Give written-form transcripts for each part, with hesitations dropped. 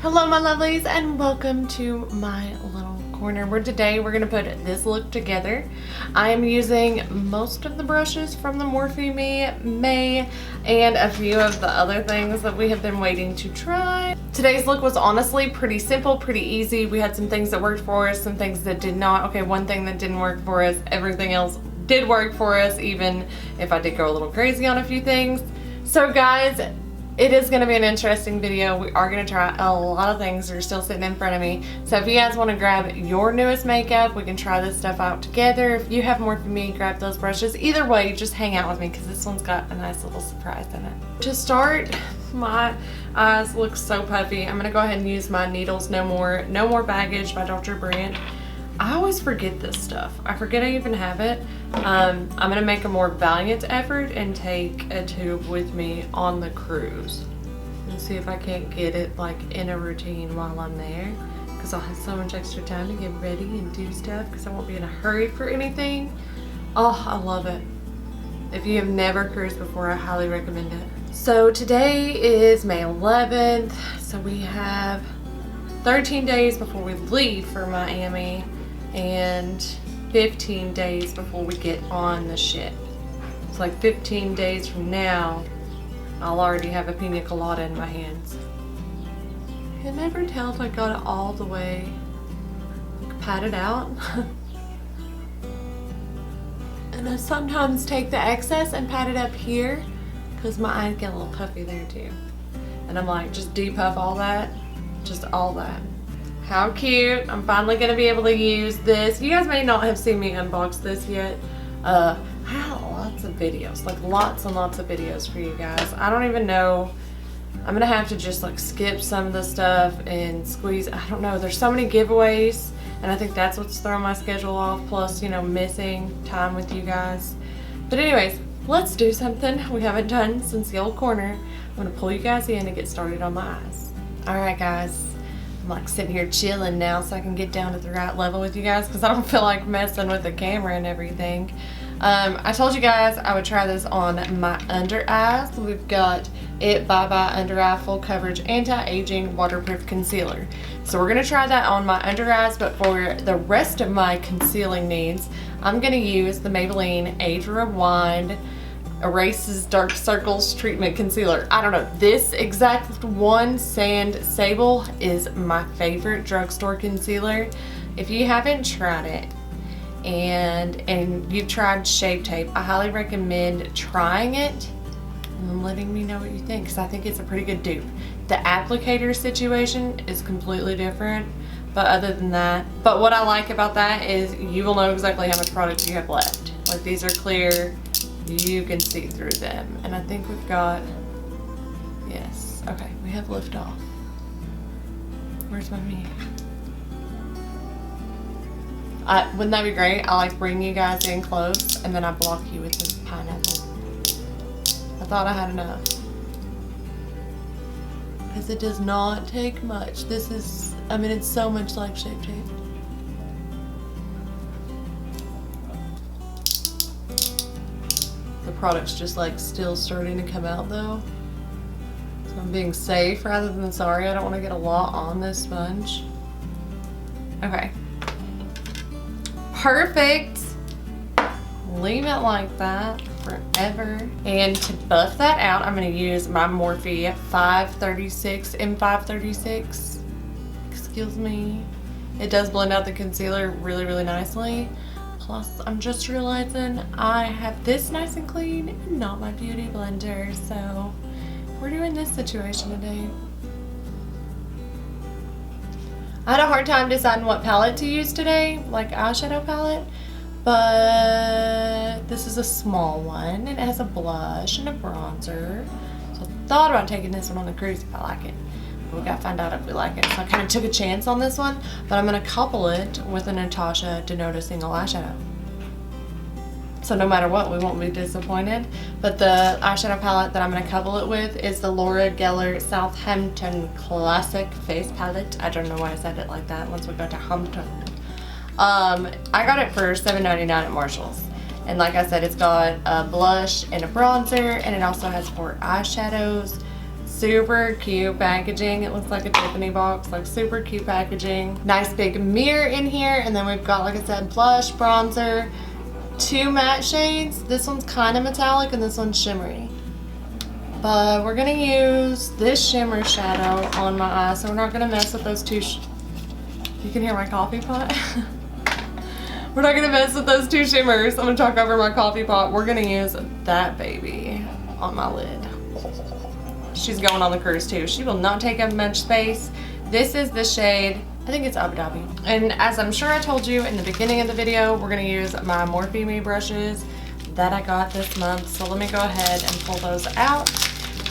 Hello my lovelies and welcome to my little corner where today we're going to put this look together. I am using most of the brushes from the Morphe May and a few of the other things that we have been waiting to try. Today's look was honestly pretty simple, pretty easy. We had some things that worked for us, some things that did not. Okay, one thing that didn't work for us, everything else did work for us, even if I did go a little crazy on a few things. So guys, it is going to be an interesting video. We are going to try a lot of things that are still sitting in front of me. So if you guys want to grab your newest makeup, we can try this stuff out together. If you have more for me, grab those brushes. Either way, just hang out with me because this one's got a nice little surprise in it. To start, my eyes look so puffy. I'm going to go ahead and use my Needles No More Baggage by Dr. Brandt. I always forget this stuff. I forget I even have it. I'm gonna make a more valiant effort and take a tube with me on the cruise and see if I can't get it like in a routine while I'm there, because I'll have so much extra time to get ready and do stuff because I won't be in a hurry for anything. Oh, I love it. If you have never cruised before, I highly recommend it. So today is May 11th, so we have 13 days before we leave for Miami and 15 days before we get on the ship. It's like 15 days from now, I'll already have a pina colada in my hands. I can never tell if I got it all the way patted out. And I sometimes take the excess and pat it up here because my eyes get a little puffy there too. And I'm like, just depuff all that, just all that. How cute. I'm finally going to be able to use this. You guys may not have seen me unbox this yet. I have lots of videos, like lots and lots of videos for you guys. I don't even know. I'm going to have to just like skip some of the stuff and squeeze. I don't know. There's so many giveaways and I think that's what's throwing my schedule off. Plus, you know, missing time with you guys. But anyways, let's do something we haven't done since the old corner. I'm going to pull you guys in and get started on my eyes. Alright guys. I'm like sitting here chilling now so I can get down to the right level with you guys because I don't feel like messing with the camera and everything. I told you guys I would try this on my under eyes. We've got it Bye Under Eye Full Coverage Anti-Aging Waterproof Concealer. So we're going to try that on my under eyes, but for the rest of my concealing needs, I'm going to use the Maybelline Age Rewind Erases Dark Circles Treatment Concealer. I don't know, this exact one, Sand Sable, is my favorite drugstore concealer. If you haven't tried it and you've tried Shape Tape, I highly recommend trying it and letting me know what you think, because I think it's a pretty good dupe. The applicator situation is completely different, but other than that, but what I like about that is you will know exactly how much product you have left. Like, these are clear. You can see through them. And I think we've got, yes, okay, we have liftoff. Where's my meat? Wouldn't that be great? I like bring you guys in close and then I block you with this pineapple. I thought I had enough. Because it does not take much. This is, I mean, it's so much like Shape Tape. The product's just like still starting to come out though. So I'm being safe rather than sorry. I don't want to get a lot on this sponge. Okay. Perfect. Leave it like that forever. And to buff that out, I'm going to use my Morphe 536 M536. Excuse me. It does blend out the concealer really, really nicely. Plus, I'm just realizing I have this nice and clean and not my beauty blender, so we're doing this situation today. I had a hard time deciding what palette to use today, like eyeshadow palette, but this is a small one and it has a blush and a bronzer, so I thought about taking this one on the cruise if I like it. We gotta find out if we like it. So I kind of took a chance on this one, but I'm gonna couple it with a Natasha Denota single eyeshadow. So no matter what, we won't be disappointed. But the eyeshadow palette that I'm gonna couple it with is the Laura Geller Southampton Classic Face Palette. I don't know why I said it like that once we got to Hampton. I got it for $7.99 at Marshall's. And like I said, it's got a blush and a bronzer, and it also has 4 eyeshadows. super cute packaging. It looks like a Tiffany box, like super cute packaging. Nice big mirror in here, and then we've got, like I said, blush, bronzer, 2 matte shades. This one's kind of metallic and this one's shimmery. But we're gonna use this shimmer shadow on my eyes, so we're not gonna mess with those two. You can hear my coffee pot. We're not gonna mess with those 2 shimmers. I'm gonna talk over my coffee pot. We're gonna use that baby on my lid. She's going on the cruise too. She will not take up much space. This is the shade, I think it's Abu Dhabi. And as I'm sure I told you in the beginning of the video, we're gonna use my Morphe Me brushes that I got this month. So let me go ahead and pull those out.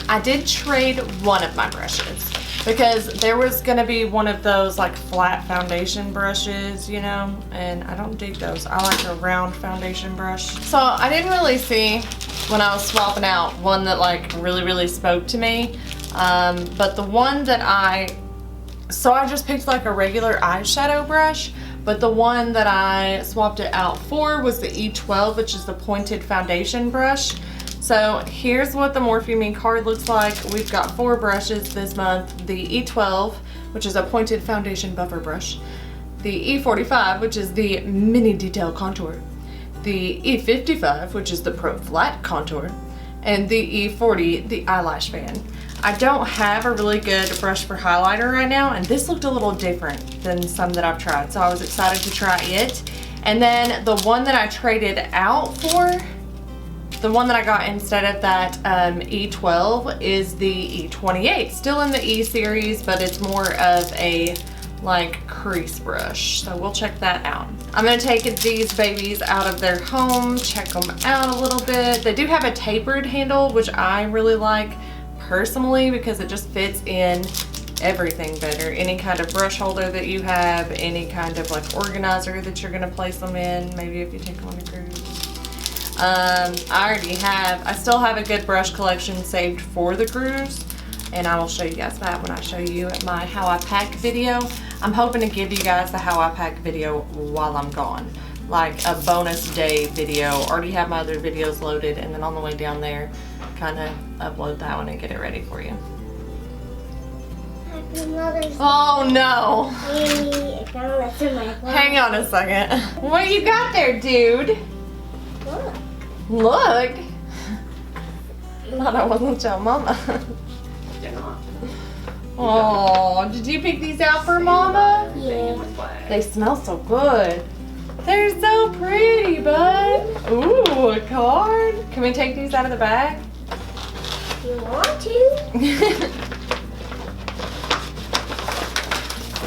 I did trade one of my brushes because there was gonna be one of those like flat foundation brushes, you know, and I don't dig those. I like a round foundation brush. So I didn't really see when I was swapping out one that like really spoke to me. But the one that I just picked like a regular eyeshadow brush, but the one that I swapped it out for was the E12, which is the pointed foundation brush. So here's what the Morphe Me card looks like. We've got 4 brushes this month. The E12, which is a pointed foundation buffer brush. The E45, which is the mini detail contour. The E55, which is the pro flat contour. And the E40, the eyelash fan. I don't have a really good brush for highlighter right now, and this looked a little different than some that I've tried, so I was excited to try it. And then the one that I traded out for, the one that I got instead of that E12 is the E28. Still in the E series, but it's more of a like crease brush. So we'll check that out. I'm gonna take these babies out of their home, check them out a little bit. They do have a tapered handle, which I really like personally because it just fits in everything better. Any kind of brush holder that you have, any kind of like organizer that you're gonna place them in, maybe if you take them on a cruise. I still have a good brush collection saved for the cruise, and I will show you guys that when I show you my how I pack video. I'm hoping to give you guys the how I pack video while I'm gone, like a bonus day video. Already have my other videos loaded, and then on the way down there, kind of upload that one and get it ready for you. Happy Mother's Day. Oh no! Hang on a second. What you got there, dude? Look. Look! Thought I wasn't your mama. They're not. Oh, did you pick these out for Mama? Yeah. They smell so good. They're so pretty, bud. Ooh, a card. Can we take these out of the bag? You want to?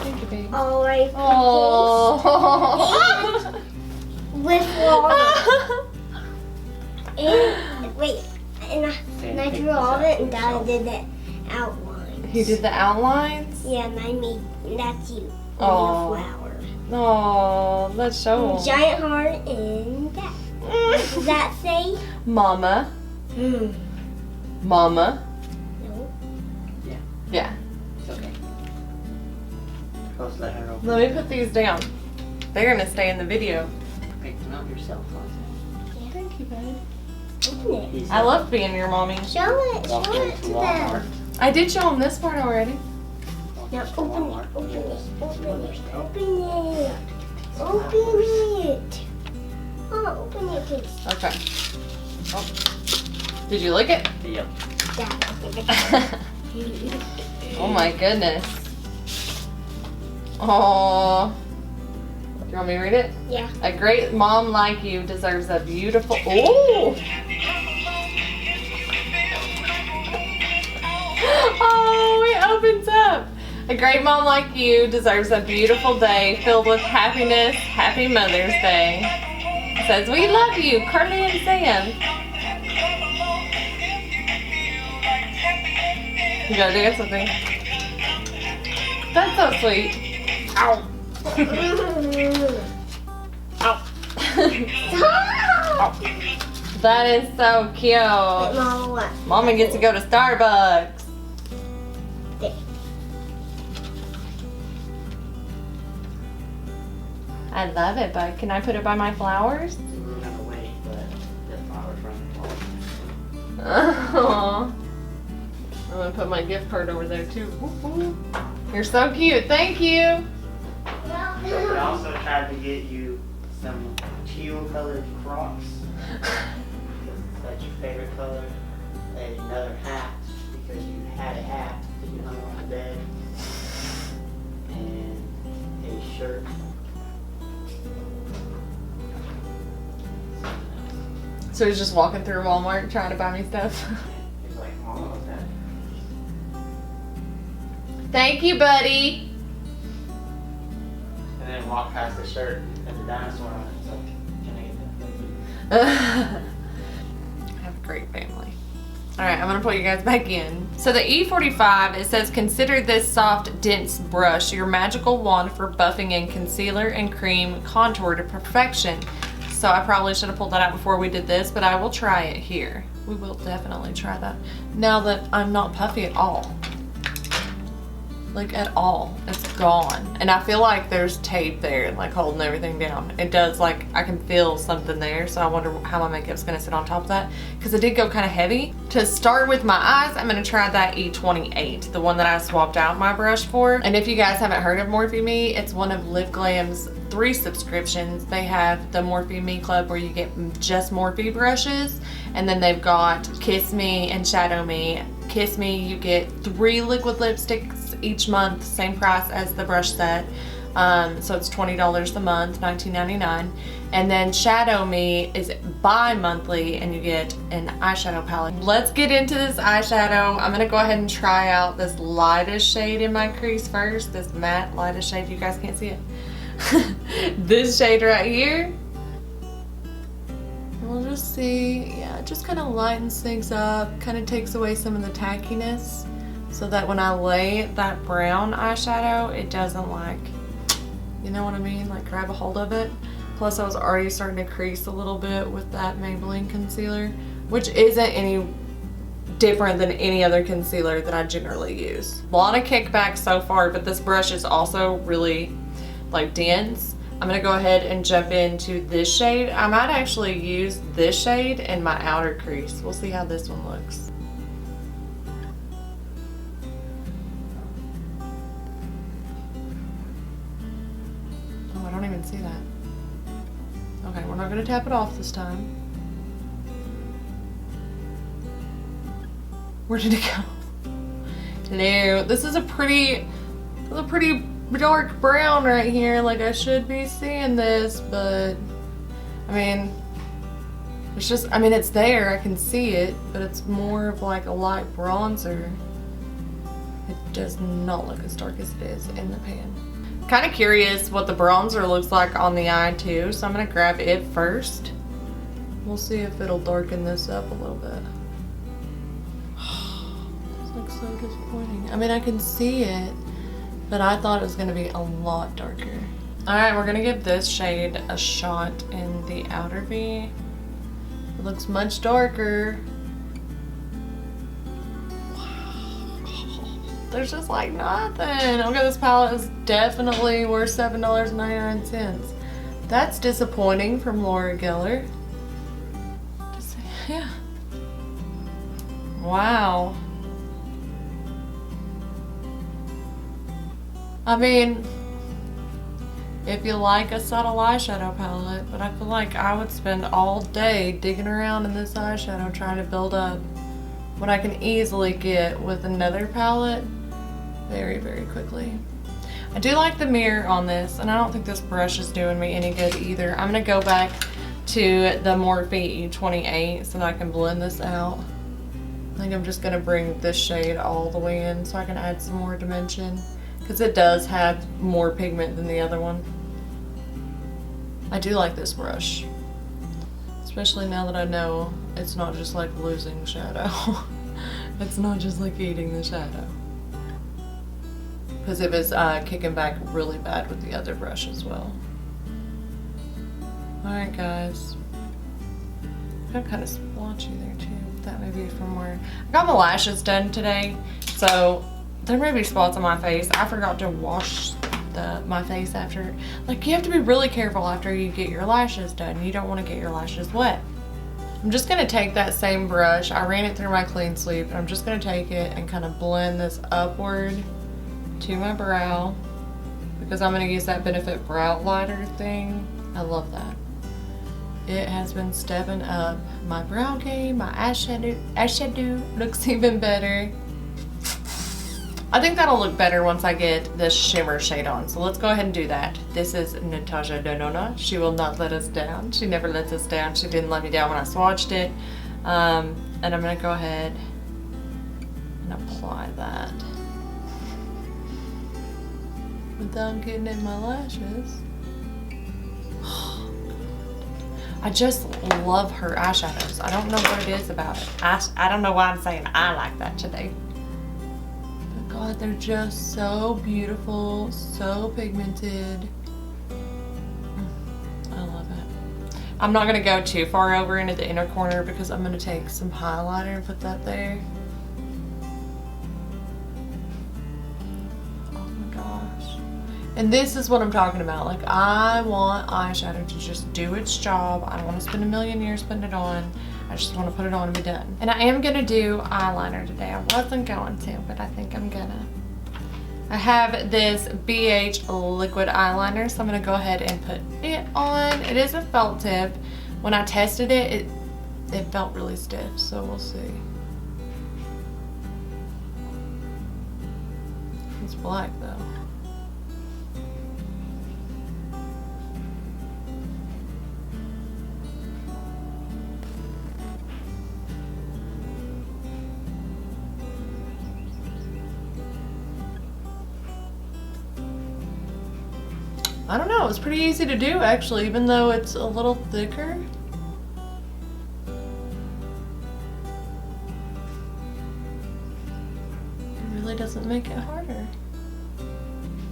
Thank you, baby. All right. Oh. With water. And wait, and I drew all of it, and Dad did the outlines. He did the outlines? Yeah, and I made, that's you. Aw. A flower. Oh, let's show them. Giant heart and that. Does that say? Mama. Mama. No. Yeah. It's okay. Close that open. Let me put these down. They're gonna stay in the video. Pick them out yourself, Yeah. Thank you, babe. Open it. I love being your mommy. Show it. Walk Show it into to Walmart. them. I did show them this part already. Walk Now into open Walmart. it. Open it. Open Mother's it. Day. Open it. Open it. Oh, open it, please. Okay. Oh. Did you lick it? Yep. Dad. Oh my goodness. Oh. You want me to read it? Yeah. A great mom like you deserves a beautiful. Ooh. Oh, it opens up. A great mom like you deserves a beautiful day filled with happiness. Happy Mother's Day. It says, we love you, Carly and Sam. You gotta do something. That's so sweet. Ow. Ow. Stop! That is so cute. Mama, what? Mama gets to go to Starbucks. There. I love it, bud. Can I put it by my flowers? We're gonna wait, but the flowers run the wall. Oh. I'm gonna gonna put my gift card over there too. Ooh, ooh. You're so cute. Thank you. I also tried to get you some teal colored Crocs. That's your favorite color. And another hat because you had a hat that you hung on the bed. And a shirt. So he's just walking through Walmart trying to buy me stuff. He's like, Mom, what's that? Thank you, buddy. And then walk past the shirt and the dinosaur on it. It's like, can I get that? I have a great family. All right, I'm gonna put you guys back in. So the E45, it says, consider this soft, dense brush your magical wand for buffing in concealer and cream contour to perfection. So I probably should have pulled that out before we did this, but I will try it here. We will definitely try that. Now that I'm not puffy at all. Like at all, it's gone. And I feel like there's tape there, like holding everything down. It does, like, I can feel something there, so I wonder how my makeup's gonna sit on top of that. Cause it did go kind of heavy. To start with my eyes, I'm gonna try that E28, the one that I swapped out my brush for. And if you guys haven't heard of Morphe Me, it's one of Live Glam's 3 subscriptions. They have the Morphe Me Club where you get just Morphe brushes, and then they've got Kiss Me and Shadow Me. Kiss Me, you get 3 liquid lipsticks each month, same price as the brush set. So it's $20 a month, $19.99. And then Shadow Me is bi-monthly and you get an eyeshadow palette. Let's get into this eyeshadow. I'm gonna go ahead and try out this lightest shade in my crease first. This matte lightest shade, you guys can't see it. This shade right here. We'll just see, yeah, it just kind of lightens things up, kind of takes away some of the tackiness so that when I lay that brown eyeshadow, it doesn't, like, you know what I mean, like grab a hold of it. Plus I was already starting to crease a little bit with that Maybelline concealer, which isn't any different than any other concealer that I generally use. A lot of kickback so far, but this brush is also really, like, dense. I'm gonna go ahead and jump into this shade. I might actually use this shade in my outer crease. We'll see how this one looks. Oh, I don't even see that. Okay, we're not gonna tap it off this time. Where did it go? Hello. This is a pretty dark brown right here. Like, I should be seeing this, but I mean, it's just, I mean, it's there, I can see it, but it's more of like a light bronzer. It does not look as dark as it is in the pan. Kind of curious what the bronzer looks like on the eye too, so I'm gonna grab it first. We'll see if it'll darken this up a little bit. This looks so disappointing. I mean, I can see it, but I thought it was gonna be a lot darker. All right, we're gonna give this shade a shot in the outer V. It looks much darker. Wow. There's just like nothing. Okay, this palette is definitely worth $7.99. That's disappointing from Laura Geller. Just, yeah. Wow. I mean, if you like a subtle eyeshadow palette, but I feel like I would spend all day digging around in this eyeshadow trying to build up what I can easily get with another palette very, very quickly. I do like the mirror on this, and I don't think this brush is doing me any good either. I'm gonna go back to the Morphe E28 so that I can blend this out. I think I'm just gonna bring this shade all the way in so I can add some more dimension, because it does have more pigment than the other one. I do like this brush, especially now that I know it's not just like losing shadow. It's not just like eating the shadow. Because it was kicking back really bad with the other brush as well. Alright guys. I'm kind of splotchy there too. That may be from where I got my lashes done today. So there may be spots on my face. I forgot to wash my face after. Like, you have to be really careful after you get your lashes done. You don't want to get your lashes wet. I'm just gonna take that same brush. I ran it through my clean sweep, and I'm just gonna take it and kind of blend this upward to my brow because I'm gonna use that Benefit Brow Lighter thing. I love that. It has been stepping up my brow game. My eyeshadow looks even better. I think that'll look better once I get this shimmer shade on. So let's go ahead and do that. This is Natasha Denona. She will not let us down. She never lets us down. She didn't let me down when I swatched it. And I'm gonna go ahead and apply that without getting in my lashes. I just love her eyeshadows. I don't know what it is about it. I don't know why I'm saying I like that today. But God, they're just so beautiful, so pigmented. I love it. I'm not gonna go too far over into the inner corner because I'm gonna take some highlighter and put that there. And this is what I'm talking about. Like, I want eyeshadow to just do its job. I don't want to spend a million years putting it on. I just want to put it on and be done. And I am going to do eyeliner today. I wasn't going to, but I think I'm gonna. I have this BH liquid eyeliner, so I'm going to go ahead and put it on. It is a felt tip. When I tested it, it felt really stiff, so we'll see. It's black though. I don't know, it was pretty easy to do actually, even though it's a little thicker. It really doesn't make it harder.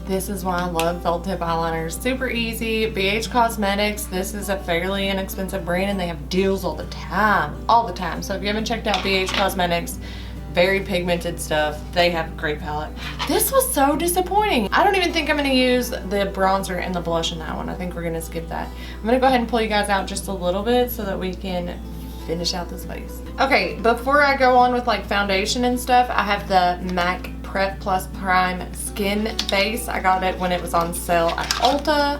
This is why I love felt tip eyeliners. Super easy. BH Cosmetics. This is a fairly inexpensive brand and they have deals all the time. All the time. So if you haven't checked out BH Cosmetics, very pigmented stuff. They have a great palette. This was so disappointing. I don't even think I'm gonna use the bronzer and the blush in that one. I think we're gonna skip that. I'm gonna go ahead and pull you guys out just a little bit so that we can finish out this face. Okay, before I go on with like foundation and stuff, I have the MAC Prep Plus Prime Skin Base. I got it when it was on sale at Ulta.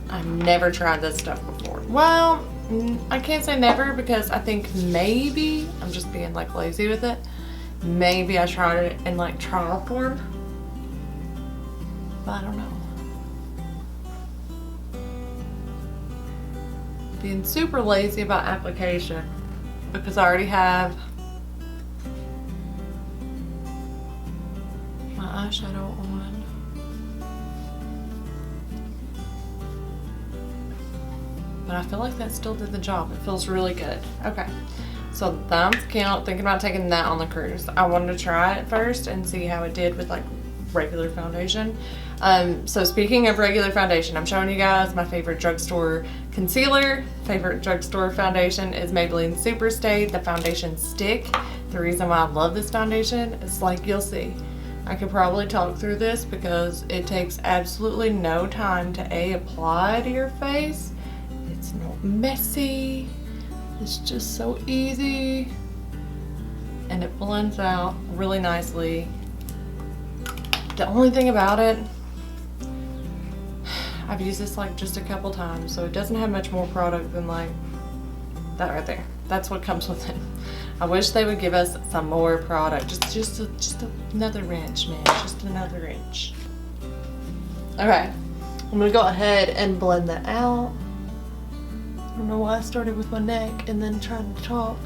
I've never tried this stuff before. Well, I can't say never because I think maybe, I'm just being like lazy with it, maybe I tried it in like trial form, but I don't know. Being super lazy about application because I already have my eyeshadow on. But I feel like that still did the job. It feels really good. Okay, so thumbs count. Thinking about taking that on the cruise. I wanted to try it first and see how it did with like regular foundation. So speaking of regular foundation, I'm showing you guys my favorite drugstore concealer. Favorite drugstore foundation is Maybelline Superstay, the foundation stick. The reason why I love this foundation is like you'll see. I could probably talk through this because it takes absolutely no time to apply to your face. It's not messy. It's just so easy. And it blends out really nicely. The only thing about it, I've used this like just a couple times, so it doesn't have much more product than like that right there. That's what comes with it. I wish they would give us some more product. Just another wrench, man. Just another wrench. Okay, I'm gonna go ahead and blend that out. I don't know why I started with my neck and then trying to talk.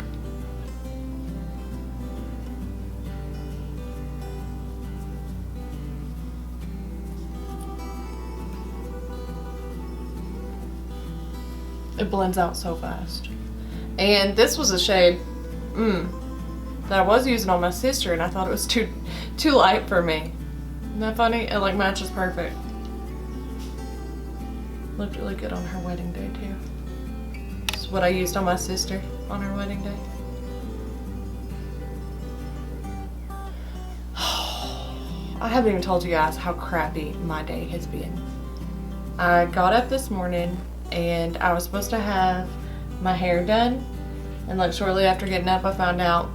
It blends out so fast. And this was a shade that I was using on my sister and I thought it was too light for me. Isn't that funny? It like matches perfect. Looked really good on her wedding day too. This is what I used on my sister on her wedding day. I haven't even told you guys how crappy my day has been. I got up this morning and I was supposed to have my hair done. And like shortly after getting up, I found out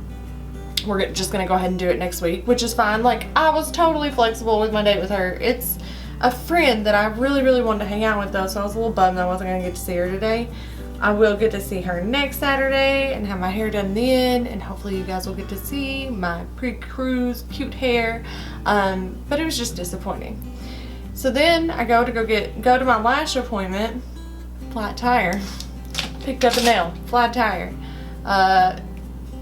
we're just gonna go ahead and do it next week, which is fine. Like, I was totally flexible with my date with her. It's a friend that I really, really wanted to hang out with though, so I was a little bummed I wasn't gonna get to see her today. I will get to see her next Saturday and have my hair done then, and hopefully you guys will get to see my pre-cruise cute hair. But it was just disappointing. So then I go to my lash appointment, flat tire. Picked up a nail, flat tire.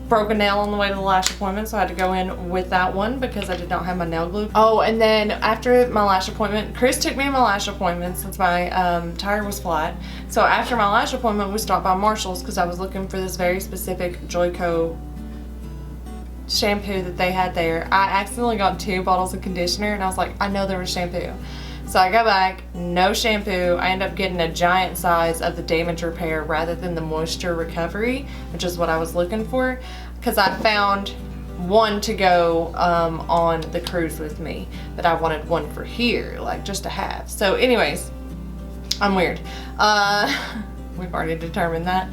Broke a nail on the way to the lash appointment, so I had to go in with that one because I did not have my nail glue. Oh, and then after my lash appointment, Chris took me to my lash appointment since my tire was flat. So after my lash appointment, we stopped by Marshall's because I was looking for this very specific Joico shampoo that they had there. I accidentally got 2 bottles of conditioner, and I was like, I know there was shampoo. So I go back, no shampoo. I end up getting a giant size of the damage repair rather than the moisture recovery, which is what I was looking for, because I found one to go on the cruise with me, but I wanted one for here, like just to have. So anyways, I'm weird. We've already determined that.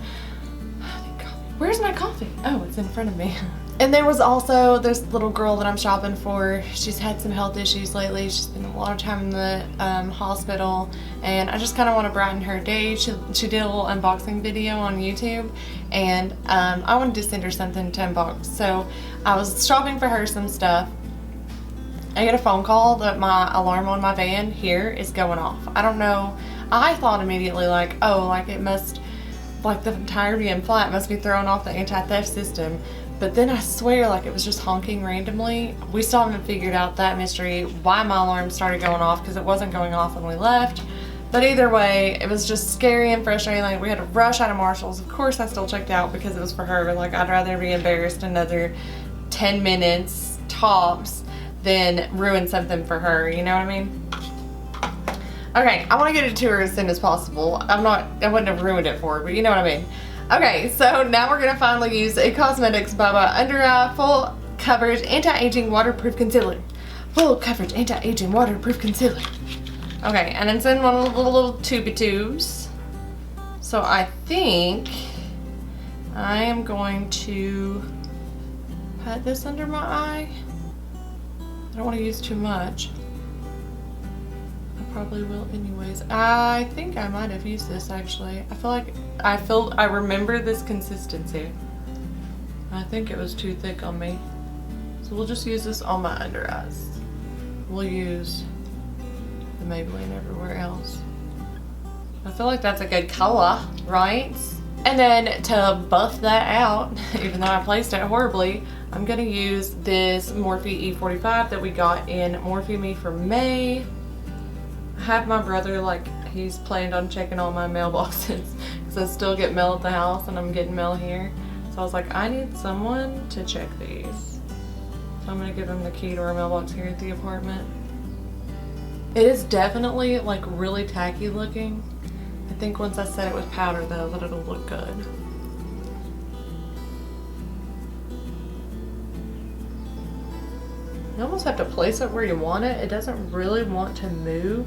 Where's my coffee? Oh, it's in front of me. And there was also this little girl that I'm shopping for. She's had some health issues lately. She's been a lot of time in the hospital, and I just kind of want to brighten her day. She did a little unboxing video on YouTube, and I wanted to send her something to unbox. So I was shopping for her some stuff. I get a phone call that my alarm on my van here is going off. I don't know. I thought immediately like, oh, like it must, like the tire being flat must be throwing off the anti-theft system. But then I swear, like, it was just honking randomly. We still haven't figured out that mystery, why my alarm started going off, because it wasn't going off when we left. But either way, it was just scary and frustrating. Like, we had to rush out of Marshall's. Of course, I still checked out because it was for her. Like, I'd rather be embarrassed another 10 minutes tops than ruin something for her. You know what I mean? Okay, I want to get it to her as soon as possible. I wouldn't have ruined it for her, but you know what I mean. Okay, so now we're gonna finally use a Cosmetics by my Under Eye Full Coverage Anti-Aging Waterproof Concealer. Full Coverage Anti-Aging Waterproof Concealer. Okay, and it's in one of the little tubey tubes. So I think I am going to pat this under my eye. I don't want to use too much. Probably will anyways. I think I might have used this actually. I remember this consistency. I think it was too thick on me. So we'll just use this on my under eyes. We'll use the Maybelline everywhere else. I feel like that's a good color, right? And then to buff that out, even though I placed it horribly, I'm gonna use this Morphe E45 that we got in Morphe Me for May. Have my brother, like, he's planned on checking all my mailboxes because I still get mail at the house and I'm getting mail here. So I was like, I need someone to check these. So I'm gonna give him the key to our mailbox here at the apartment. It is definitely like really tacky looking. I think once I set it with powder though that it'll look good. You almost have to place it where you want it. It doesn't really want to move.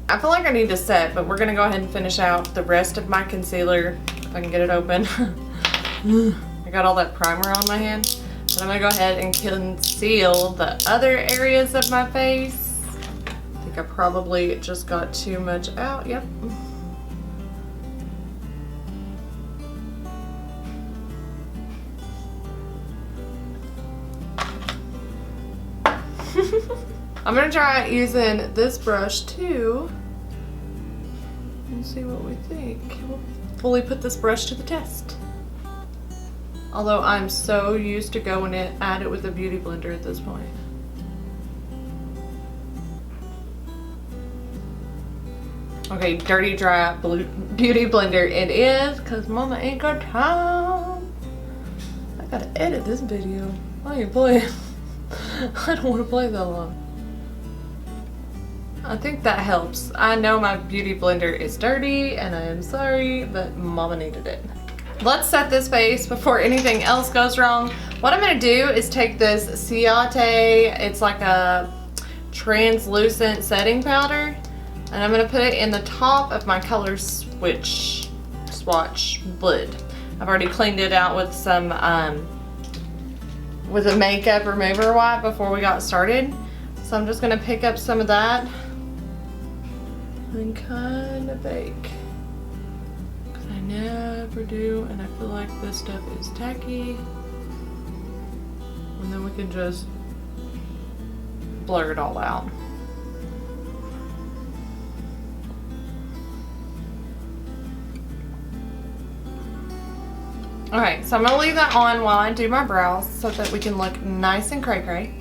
I feel like I need to set, but we're gonna go ahead and finish out the rest of my concealer, if I can get it open. I got all that primer on my hand, but I'm gonna go ahead and conceal the other areas of my face. I think I probably just got too much out, yep. I'm gonna try using this brush too and see what we think. We'll fully put this brush to the test. Although I'm so used to going at it with a beauty blender at this point. Okay, dirty dry beauty blender it is, cause mama ain't got time. I gotta edit this video. I ain't playing. I don't want to play that long. I think that helps. I know my beauty blender is dirty and I am sorry, but mama needed it. let's set this face before anything else goes wrong. What I'm gonna do is take this Ciate, it's like a translucent setting powder, and I'm gonna put it in the top of my color swatch lid. I've already cleaned it out with some with a makeup remover wipe before we got started. So I'm just gonna pick up some of that and kind of bake. Cause I never do, and I feel like this stuff is tacky. And then we can just blur it all out. Alright, so I'm gonna leave that on while I do my brows so that we can look nice and cray-cray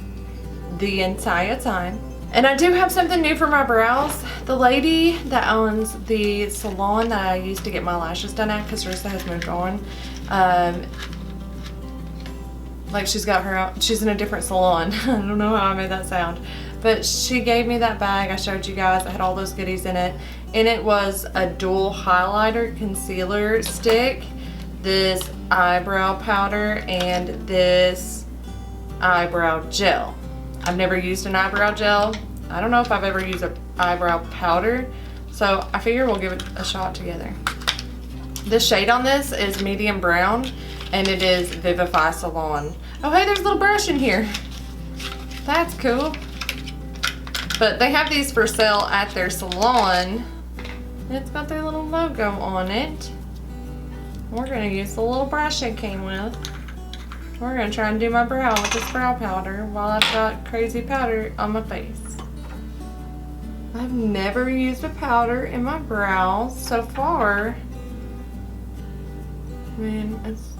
the entire time. And I do have something new for my brows. The lady that owns the salon that I used to get my lashes done at, because Rissa has moved on, like she's in a different salon. I don't know how I made that sound. But she gave me that bag I showed you guys. I had all those goodies in it. And it was a dual highlighter concealer stick, this eyebrow powder, and this eyebrow gel. I've never used an eyebrow gel. I don't know if I've ever used an eyebrow powder. So I figure we'll give it a shot together. The shade on this is medium brown, and it is Vivify Salon. Oh hey, there's a little brush in here. That's cool. But they have these for sale at their salon. And it's got their little logo on it. We're gonna use the little brush it came with. We're gonna try and do my brow with this brow powder while I've got crazy powder on my face. I've never used a powder in my brows so far. I mean, it's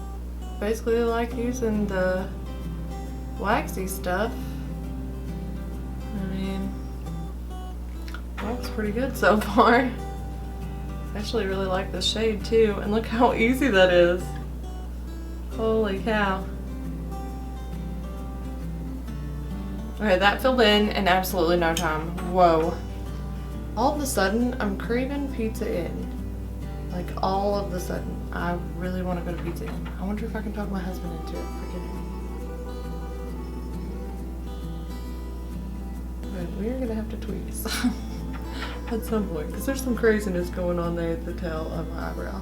basically like using the waxy stuff. I mean, looks pretty good so far. I actually really like this shade too, and look how easy that is. Holy cow. Okay, that filled in absolutely no time. Whoa. All of a sudden, I'm craving Pizza Inn. Like, all of a sudden. I really want to go to Pizza Inn. I wonder if I can talk my husband into it. But we're gonna have to tweet at some point, because there's some craziness going on there at the tail of my eyebrow.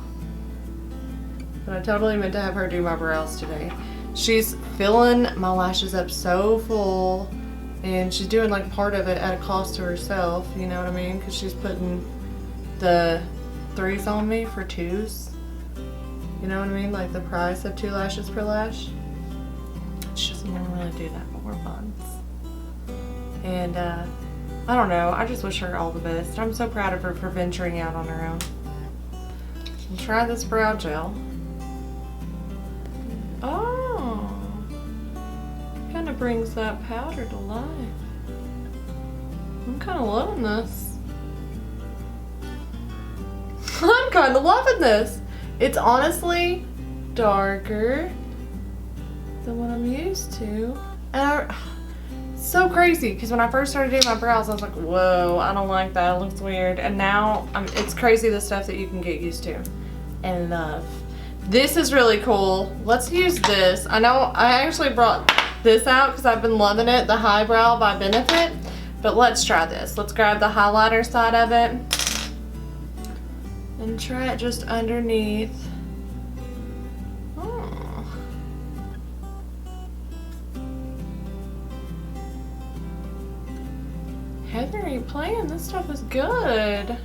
But I totally meant to have her do my brows today. She's filling my lashes up so full, and she's doing like part of it at a cost to herself, you know what I mean? Because she's putting the 3s on me for 2s. You know what I mean? Like the price of 2 lashes per lash. She doesn't really do that, but we're buds. And I don't know, I just wish her all the best. I'm so proud of her for venturing out on her own. And try this brow gel. Oh, kind of brings that powder to life. I'm kind of loving this. I'm kind of loving this. It's honestly darker than what I'm used to. And it's so crazy, because when I first started doing my brows, I was like, whoa, I don't like that, it looks weird. And now, it's crazy the stuff that you can get used to and love. This is really cool. Let's use this. I know I actually brought this out because I've been loving it, the Highbrow by Benefit. But let's try this. Let's grab the highlighter side of it and try it just underneath. Oh. Heather ain't playing. This stuff is good.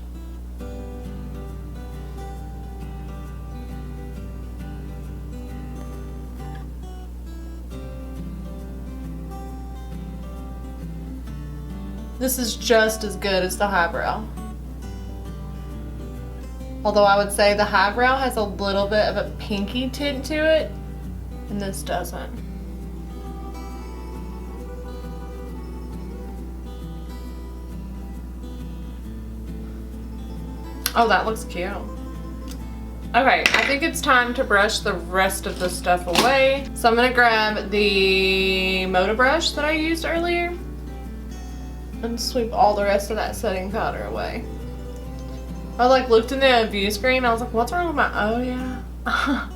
This is just as good as the Highbrow. Although I would say the Highbrow has a little bit of a pinky tint to it, and this doesn't. Oh, that looks cute. Okay, I think it's time to brush the rest of the stuff away. So I'm gonna grab the Moda brush that I used earlier and sweep all the rest of that setting powder away. I like looked in the view screen, I was like, what's wrong with my, oh yeah.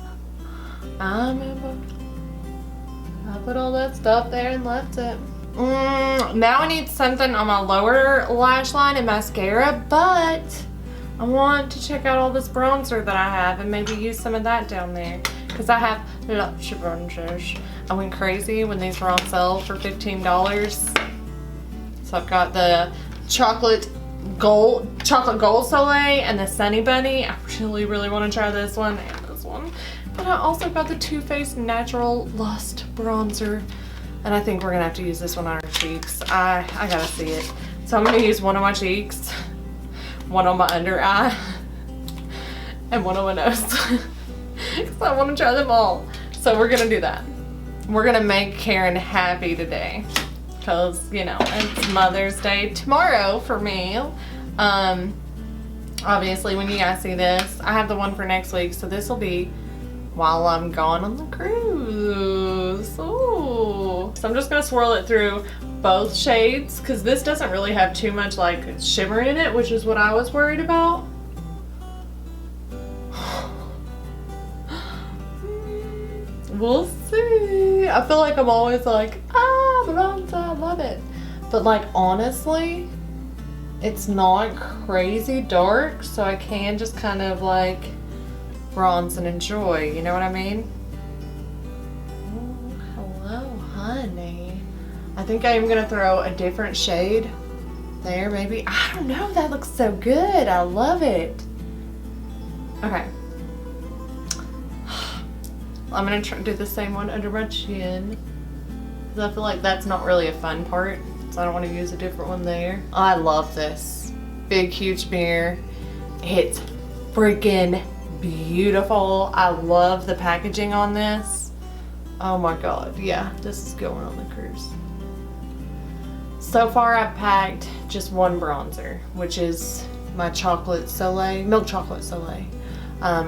I remember. I put all that stuff there and left it. Now I need something on my lower lash line and mascara, but I want to check out all this bronzer that I have and maybe use some of that down there. Because I have lots of bronzers. I went crazy when these were on sale for $15. So I've got the chocolate gold Soleil and the Sunny Bunny. I really, really want to try this one and this one. But I also got the Too Faced Natural Lust Bronzer. And I think we're going to have to use this one on our cheeks. I gotta see it. So I'm going to use one on my cheeks, one on my under eye, and one on my nose. Because I want to try them all. So we're going to do that. We're going to make Karen happy today. Because, you know, it's Mother's Day tomorrow for me. Obviously, when you guys see this, I have the one for next week. So this will be while I'm gone on the cruise. Ooh. So I'm just going to swirl it through both shades. Because this doesn't really have too much like shimmer in it, which is what I was worried about. We'll see. I feel like I'm always like, bronzer, I love it. But like, honestly, it's not crazy dark, so I can just kind of like bronze and enjoy, you know what I mean? Oh, hello, honey. I think I am gonna throw a different shade there, maybe. I don't know, that looks so good. I love it. Okay. I'm gonna do the same one under my chin. Because I feel like that's not really a fun part. So I don't want to use a different one there. I love this. Big, huge mirror. It's freaking beautiful. I love the packaging on this. Oh my God. Yeah, this is going on the cruise. So far I've packed just one bronzer, which is my chocolate Soleil, milk chocolate Soleil.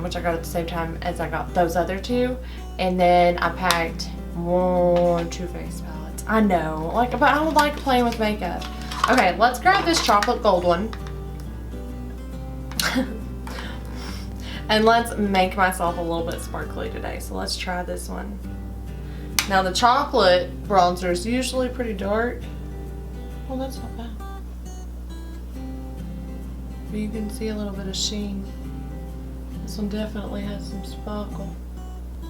Which I got at the same time as I got those other two. And then I packed one Too Faced palettes. I know, like, but I don't like playing with makeup. Okay, let's grab this chocolate gold one. And let's make myself a little bit sparkly today. So let's try this one. Now the chocolate bronzer is usually pretty dark. Well, that's not bad. But you can see a little bit of sheen. This one definitely has some sparkle.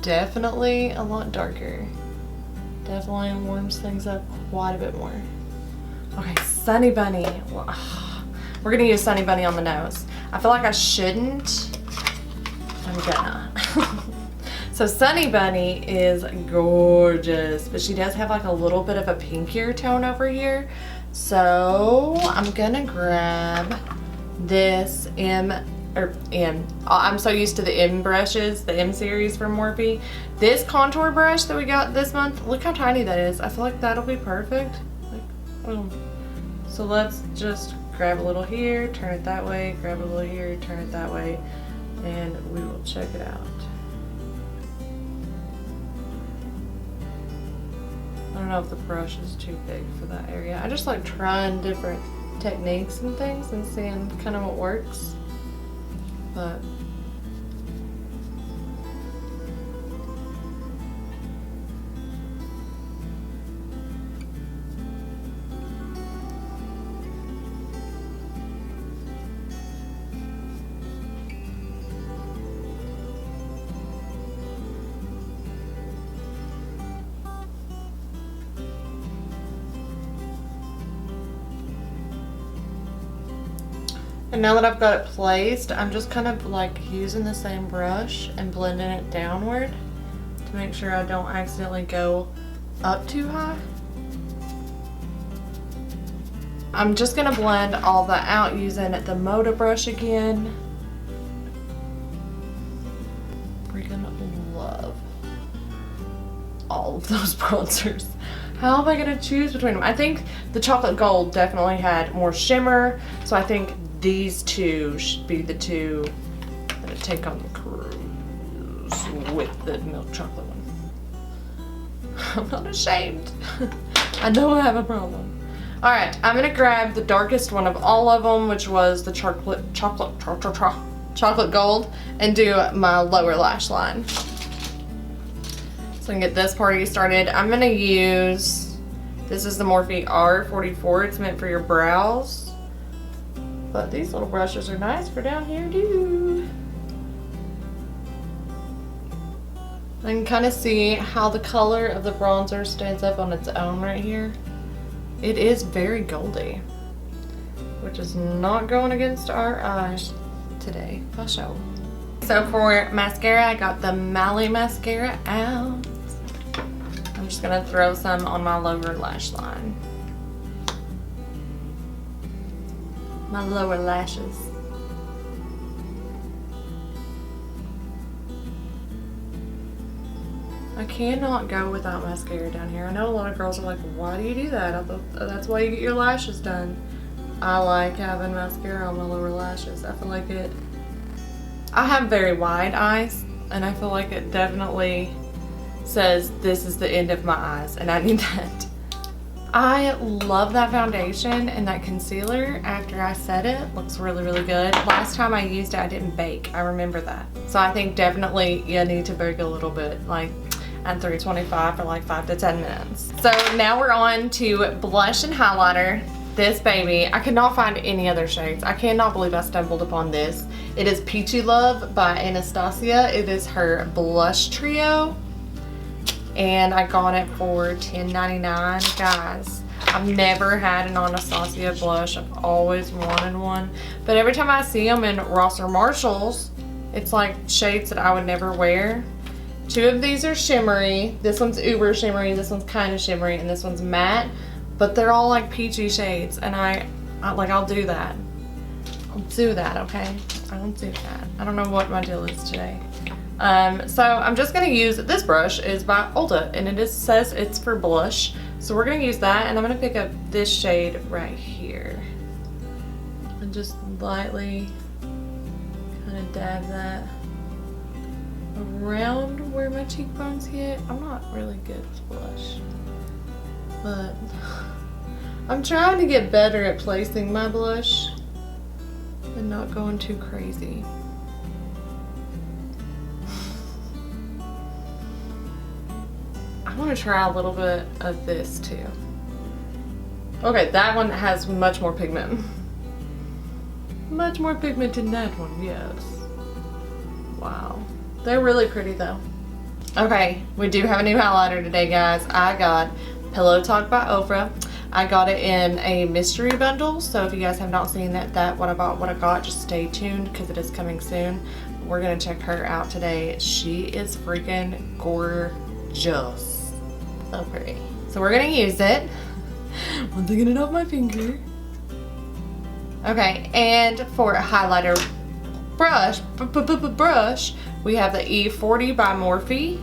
Definitely a lot darker. Definitely warms things up quite a bit more. Okay, Sunny Bunny. We're gonna use Sunny Bunny on the nose. I feel like I shouldn't. I'm gonna. So Sunny Bunny is gorgeous, but she does have like a little bit of a pinkier tone over here. So I'm gonna grab this I'm so used to the M brushes, the M series from Morphe. This contour brush that we got this month, look how tiny that is. I feel like that'll be perfect. Like, boom. So let's just grab a little here, turn it that way, grab a little here, turn it that way, and we will check it out. I don't know if the brush is too big for that area. I just like trying different techniques and things and seeing kind of what works. But and now that I've got it placed, I'm just kind of like using the same brush and blending it downward to make sure I don't accidentally go up too high. I'm just gonna blend all that out using the Moda brush again. Freaking love all of those bronzers. How am I gonna choose between them? I think the chocolate gold definitely had more shimmer, so I think these two should be the two that I take on the cruise with the milk chocolate one. I'm not ashamed. I know I have a problem. Alright, I'm gonna grab the darkest one of all of them, which was the chocolate gold, and do my lower lash line. So I can get this party started. I'm gonna use, this is the Morphe R44. It's meant for your brows. But these little brushes are nice for down here too. I can kind of see how the color of the bronzer stands up on its own right here. It is very goldy, which is not going against our eyes today, Fashom. So for mascara, I got the Mally mascara out. I'm just gonna throw some on my lower lash line. My lower lashes. I cannot go without mascara down here. I know a lot of girls are like, why do you do that? I thought that's why you get your lashes done. I like having mascara on my lower lashes. I feel like it, I have very wide eyes, and I feel like it definitely says this is the end of my eyes, and I need that. I love that foundation, and that concealer after I set it looks really, really good. Last time I used it, I didn't bake. I remember that. So I think definitely you need to bake a little bit, like at 325 for like 5 to 10 minutes. So now we're on to blush and highlighter. This baby, I could not find any other shades. I cannot believe I stumbled upon this. It is Peachy Love by Anastacio. It is her blush trio, and I got it for $10.99. Guys, I've never had an Anastacio blush. I've always wanted one, but every time I see them in Ross or Marshalls, it's like shades that I would never wear. 2 of these are shimmery. This one's uber shimmery, this one's kind of shimmery, and this one's matte, but they're all like peachy shades, and I'll do that. I'll do that, okay? I'll do that. I don't know what my deal is today. So I'm just gonna use, this brush is by Ulta, and it says it's for blush. So we're gonna use that, and I'm gonna pick up this shade right here. And just lightly kind of dab that around where my cheekbones hit. I'm not really good with blush, but I'm trying to get better at placing my blush and not going too crazy. I want to try a little bit of this too. Okay, that one has much more pigment. Much more pigment in that one, yes. Wow. They're really pretty though. Okay, we do have a new highlighter today, guys. I got Pillow Talk by Ofra. I got it in a mystery bundle, so if you guys have not seen what I got, just stay tuned because it is coming soon. We're gonna check her out today. She is freaking gorgeous. So pretty. So we're gonna use it. One thing in it off my finger. Okay, and for a highlighter brush, we have the E40 by Morphe.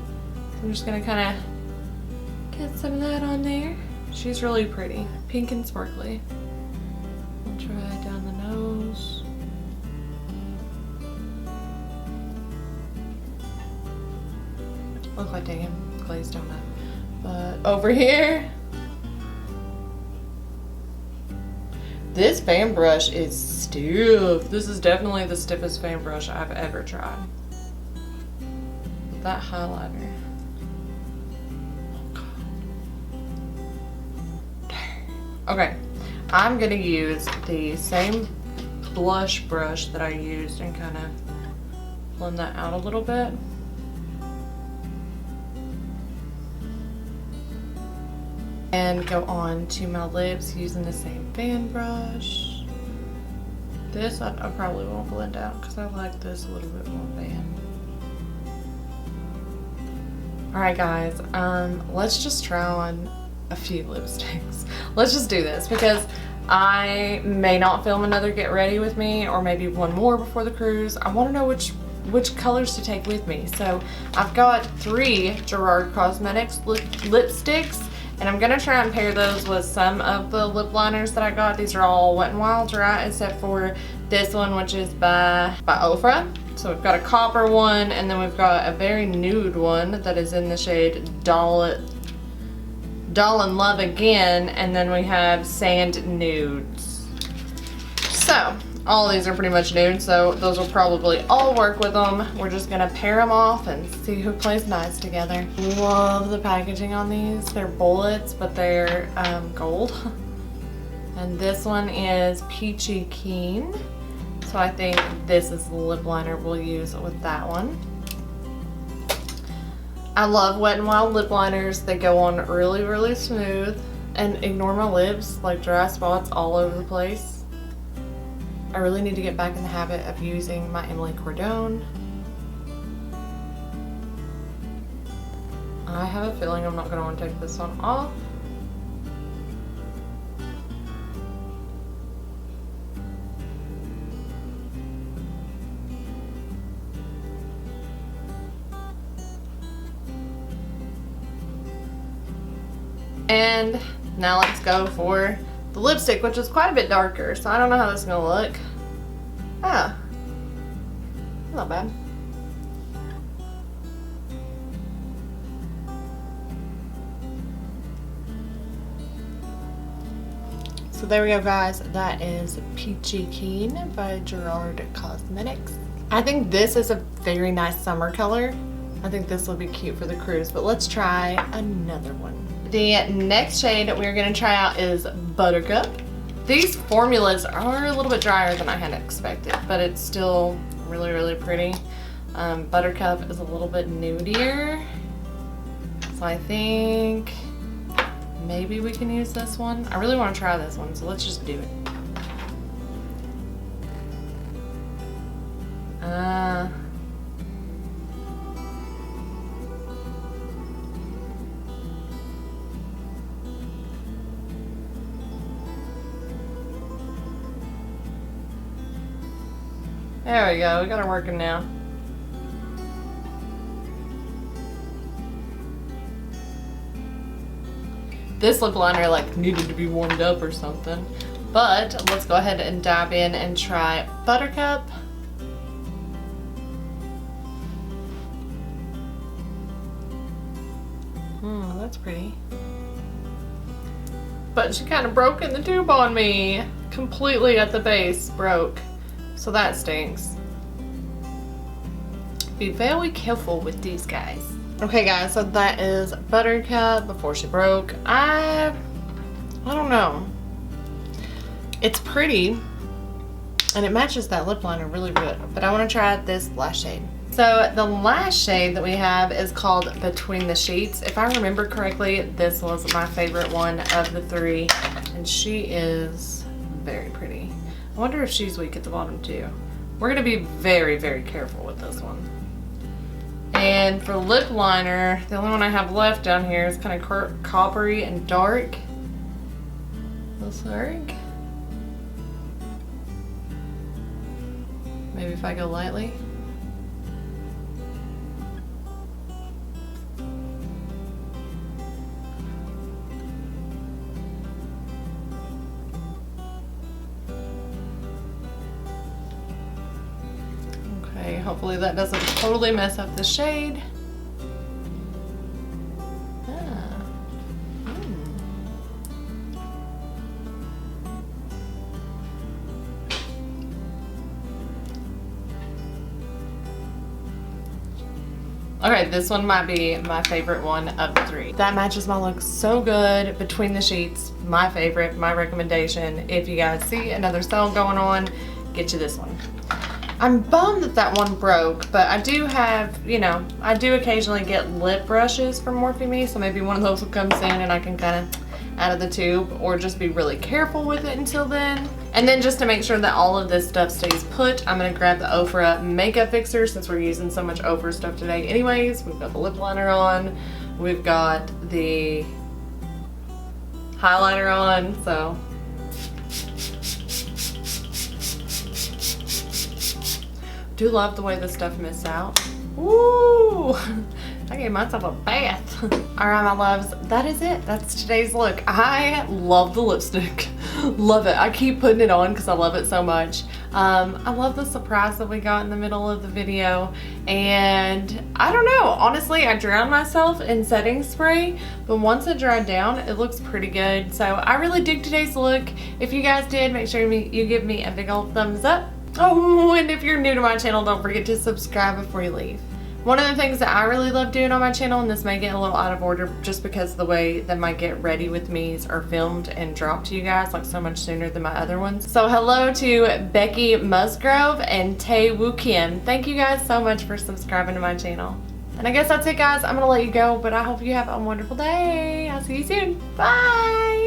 I'm just gonna kind of get some of that on there. She's really pretty, pink and sparkly. I'll try it down the nose. Look like damn glazed donut. But over here, this fan brush is stiff. This is definitely the stiffest fan brush I've ever tried. That highlighter. Okay, I'm gonna use the same blush brush that I used and kind of blend that out a little bit. And go on to my lips using the same fan brush. This I probably won't blend out because I like this a little bit more fan. Alright guys, let's just try on a few lipsticks. Let's just do this because I may not film another get ready with me or maybe one more before the cruise. I want to know which colors to take with me. So I've got 3 Gerard Cosmetics lipsticks, and I'm gonna try and pair those with some of the lip liners that I got. These are all Wet n Wild dry except for this one, which is by Ofra. So we've got a copper one, and then we've got a very nude one that is in the shade Doll and Love Again, and then we have Sand Nudes. So All these are pretty much nude, so those will probably all work with them. We're just gonna pair them off and see who plays nice together. Love the packaging on these. They're bullets, but they're gold. And this one is Peachy Keen. So I think this is the lip liner we'll use with that one. I love Wet n Wild lip liners. They go on really, really smooth. And ignore my lips, like dry spots all over the place. I really need to get back in the habit of using my Emily Cordone. I have a feeling I'm not going to want to take this one off. And now let's go for the lipstick, which is quite a bit darker, so I don't know how this is gonna look. Ah, not bad. So there we go, guys. That is Peachy Keen by Gerard Cosmetics. I think this is a very nice summer color. I think this will be cute for the cruise, but let's try another one. The next shade that we're gonna try out is Buttercup. These formulas are a little bit drier than I had expected, but it's still really, really pretty. Buttercup is a little bit nudier. So I think maybe we can use this one. I really wanna try this one, so let's just do it. There we go, we got her working now. This lip liner like needed to be warmed up or something. But let's go ahead and dive in and try Buttercup. That's pretty. But she kind of broke in the tube on me. Completely at the base, broke. So that stinks. Be very careful with these guys. Okay guys, so that is Buttercup before she broke. I don't know. It's pretty and it matches that lip liner really good, but I want to try this last shade. So the last shade that we have is called Between the Sheets. If I remember correctly, this was my favorite one of the three, and she is very pretty. I wonder if she's weak at the bottom too. We're gonna be very, very careful with this one. And for lip liner, the only one I have left down here is kind of coppery and dark. Looks like. Maybe if I go lightly. Okay, hopefully that doesn't totally mess up the shade. Okay, this one might be my favorite one of the three. That matches my look so good. Between the Sheets, my favorite, my recommendation. If you guys see another sale going on, get you this one. I'm bummed that that one broke, but I do have, you know, I do occasionally get lip brushes from Morphe Me, so maybe one of those will come soon and I can kind of out of the tube, or just be really careful with it until then. And then just to make sure that all of this stuff stays put, I'm gonna grab the Ofra makeup fixer since we're using so much Ofra stuff today anyways. We've got the lip liner on, we've got the highlighter on, so. Do love the way this stuff mists out. Woo! I gave myself a bath. All right, my loves, that is it. That's today's look. I love the lipstick. Love it. I keep putting it on because I love it so much. I love the surprise that we got in the middle of the video. And I don't know, honestly, I drowned myself in setting spray, but once it dried down, it looks pretty good. So I really dig today's look. If you guys did, make sure you give me a big old thumbs up. Oh, and if you're new to my channel, don't forget to subscribe before you leave. One of the things that I really love doing on my channel, and this may get a little out of order just because of the way that my Get Ready With Me's are filmed and dropped to you guys like so much sooner than my other ones. So hello to Becky Musgrove and Tae Woo Kim. Thank you guys so much for subscribing to my channel. And I guess that's it, guys. I'm gonna let you go, but I hope you have a wonderful day. I'll see you soon. Bye.